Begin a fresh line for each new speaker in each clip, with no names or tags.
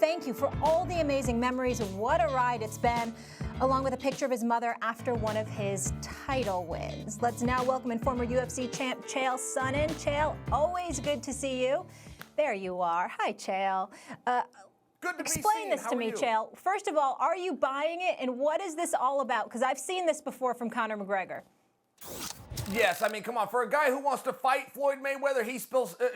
thank you for all the amazing memories. What a ride it's been, along with a picture of his mother after one of his title wins. Let's now welcome in former UFC champ Chael Sonnen. Chael, always good to see you. There you are. Hi, Chael.
Good to
Explain this to me, Chael. First of all, are you buying it, and what is this all about? Because I've seen this before from Conor McGregor.
Yes, I mean, come on. For a guy who wants to fight Floyd Mayweather, he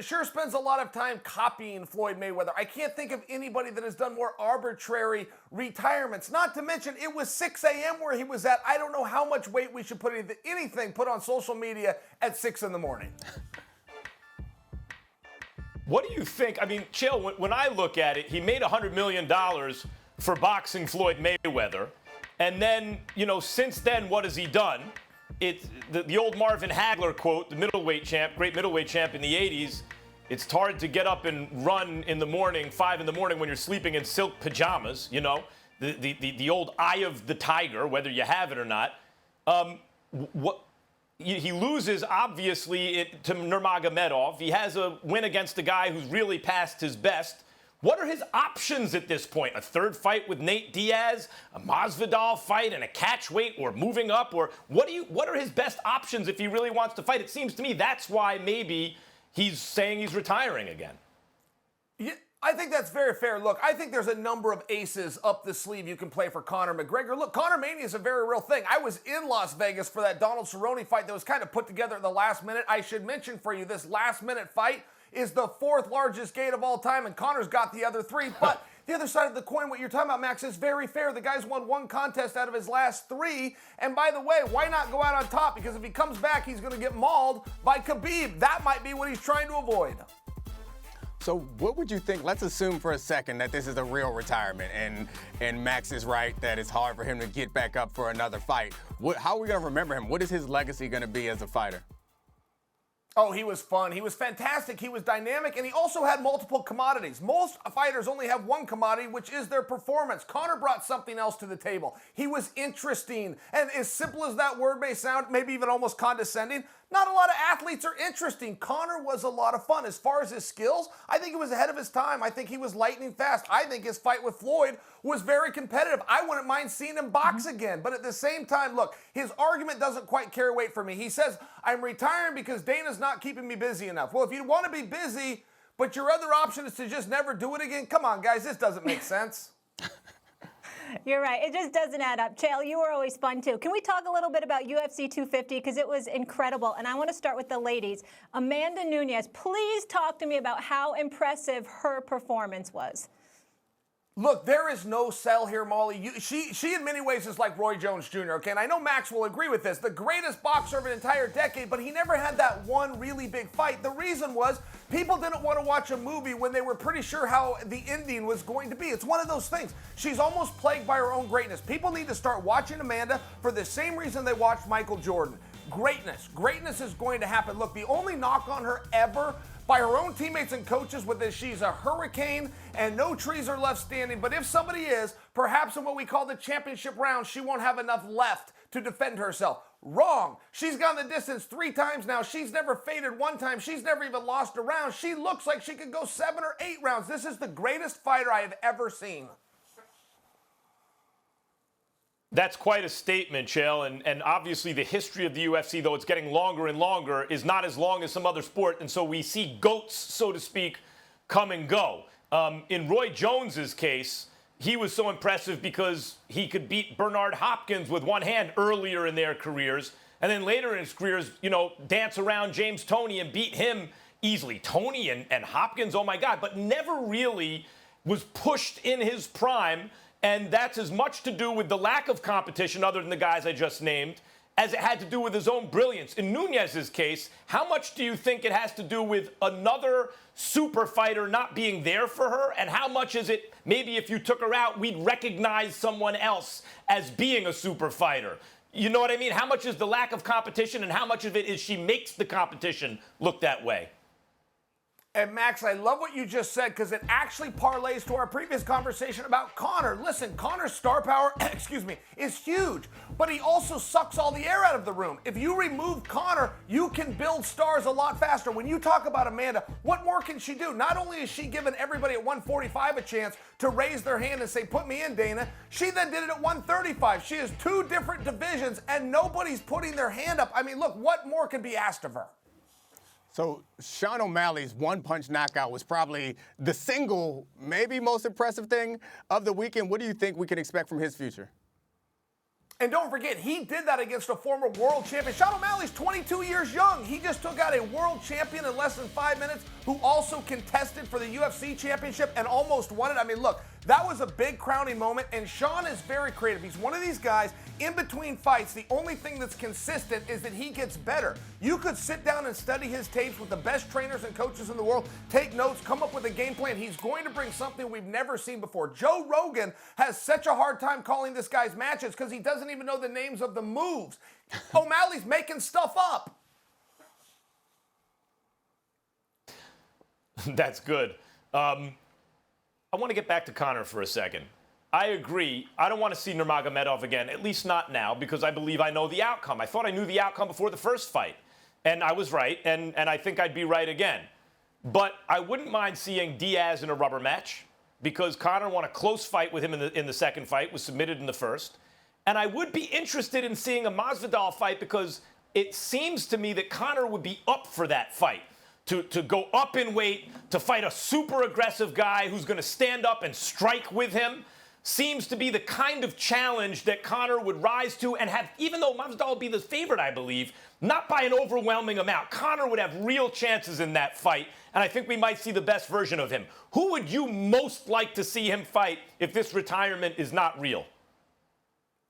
sure spends a lot of time copying Floyd Mayweather. I can't think of anybody that has done more arbitrary retirements. Not to mention, it was 6 a.m. where he was at. I don't know how much weight we should put anything put on social media at 6 in the morning.
What do you think? I mean, Chael, when I look at it, he made $100 million for boxing Floyd Mayweather. And then, since then, what has he done? It's the old Marvin Hagler quote, the middleweight champ, great middleweight champ in the 80s. It's hard to get up and run in the morning, 5 in the morning when you're sleeping in silk pajamas, the old eye of the tiger, whether you have it or not. He loses, obviously, to Nurmagomedov. He has a win against a guy who's really past his best. What are his options at this point? A third fight with Nate Diaz, a Masvidal fight, and a catch weight, or moving up? Or what are his best options if he really wants to fight? It seems to me that's why maybe he's saying he's retiring again.
Yeah, I think that's very fair. Look, I think there's a number of aces up the sleeve you can play for Conor McGregor. Look, Conor Mania is a very real thing. I was in Las Vegas for that Donald Cerrone fight that was kind of put together at the last minute. I should mention for you, this last-minute fight is the 4th largest gate of all time, and Conor's got the other 3. But the other side of the coin, what you're talking about, Max, is very fair. The guy's won 1 contest out of his last 3. And by the way, why not go out on top? Because if he comes back, he's going to get mauled by Khabib. That might be what he's trying to avoid.
So what would you think? Let's assume for a second that this is a real retirement, and Max is right that it's hard for him to get back up for another fight. How are we going to remember him? What is his legacy going to be as a fighter?
Oh, he was fun. He was fantastic. He was dynamic, and he also had multiple commodities. Most fighters only have one commodity, which is their performance. Conor brought something else to the table. He was interesting, and as simple as that word may sound, maybe even almost condescending, not a lot of athletes are interesting. Conor was a lot of fun. As far as his skills, I think he was ahead of his time. I think he was lightning fast. I think his fight with Floyd was very competitive. I wouldn't mind seeing him box again. But at the same time, look, his argument doesn't quite carry weight for me. He says, I'm retiring because Dana's not keeping me busy enough. Well, if you want to be busy, but your other option is to just never do it again, come on, guys, this doesn't make sense.
You're right. It just doesn't add up. Chael, you were always fun, too. Can we talk a little bit about UFC 250? Because it was incredible. And I want to start with the ladies. Amanda Nunes, please talk to me about how impressive her performance was.
Look, there is no sell here, Molly. She in many ways is like Roy Jones Jr., okay? And I know Max will agree with this. The greatest boxer of an entire decade, but he never had that one really big fight. The reason was people didn't want to watch a movie when they were pretty sure how the ending was going to be. It's one of those things. She's almost plagued by her own greatness. People need to start watching Amanda for the same reason they watched Michael Jordan. Greatness. Greatness is going to happen. Look, the only knock on her ever by her own teammates and coaches with this, she's a hurricane and no trees are left standing. But if somebody is, perhaps in what we call the championship round, she won't have enough left to defend herself. Wrong. She's gone the distance 3 times now. She's never faded 1 time. She's never even lost a round. She looks like she could go 7 or 8 rounds. This is the greatest fighter I have ever seen.
That's quite a statement, Chael, and obviously the history of the UFC, though it's getting longer and longer, is not as long as some other sport, and so we see GOATs, so to speak, come and go. In Roy Jones's case, he was so impressive because he could beat Bernard Hopkins with one hand earlier in their careers, and then later in his careers, dance around James Toney and beat him easily. Toney and Hopkins, oh my God, but never really was pushed in his prime. And that's as much to do with the lack of competition, other than the guys I just named, as it had to do with his own brilliance. In Nunes' case, how much do you think it has to do with another super fighter not being there for her? And how much is it, maybe if you took her out, we'd recognize someone else as being a super fighter? You know what I mean? How much is the lack of competition, and how much of it is she makes the competition look that way?
And Max, I love what you just said because it actually parlays to our previous conversation about Conor. Listen, Conor's star power, is huge, but he also sucks all the air out of the room. If you remove Conor, you can build stars a lot faster. When you talk about Amanda, what more can she do? Not only is she giving everybody at 145 a chance to raise their hand and say, put me in, Dana, she then did it at 135. She has 2 different divisions and nobody's putting their hand up. I mean, look, what more can be asked of her?
So Sean O'Malley's one-punch knockout was probably the single, maybe most impressive thing of the weekend. What do you think we can expect from his future?
And don't forget, he did that against a former world champion. Sean O'Malley's 22 years young. He just took out a world champion in less than 5 minutes who also contested for the UFC championship and almost won it. I mean, look, that was a big crowning moment, and Sean is very creative. He's one of these guys, in between fights, the only thing that's consistent is that he gets better. You could sit down and study his tapes with the best trainers and coaches in the world, take notes, come up with a game plan. He's going to bring something we've never seen before. Joe Rogan has such a hard time calling this guy's matches because he doesn't even know the names of the moves. O'Malley's making stuff up.
That's good. I want to get back to Conor for a second. I agree. I don't want to see Nurmagomedov again, at least not now, because I believe I know the outcome. I thought I knew the outcome before the first fight, and I was right, and I think I'd be right again. But I wouldn't mind seeing Diaz in a rubber match, because Conor won a close fight with him in the second fight, was submitted in the first. And I would be interested in seeing a Masvidal fight because it seems to me that Conor would be up for that fight. To go up in weight, to fight a super aggressive guy who's going to stand up and strike with him, seems to be the kind of challenge that Conor would rise to and have, even though Masvidal would be the favorite, I believe, not by an overwhelming amount. Conor would have real chances in that fight, and I think we might see the best version of him. Who would you most like to see him fight if this retirement is not real?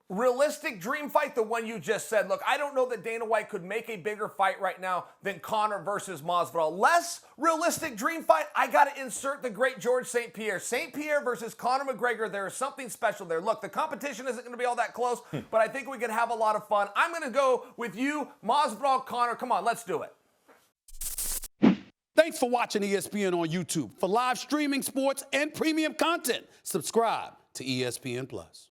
Realistic dream fight, the one you just said. Look, I don't know that Dana White could make a bigger fight right now than Conor versus Masvidal. Less realistic dream fight, I got to insert the great George St. Pierre. St. Pierre versus Conor McGregor, there is something special there. Look, the competition isn't going to be all that close, but I think we can have a lot of fun. I'm going to go with you, Masvidal, Conor. Come on, let's do it.
Thanks for watching ESPN on YouTube. For live streaming, sports, and premium content, subscribe to ESPN+.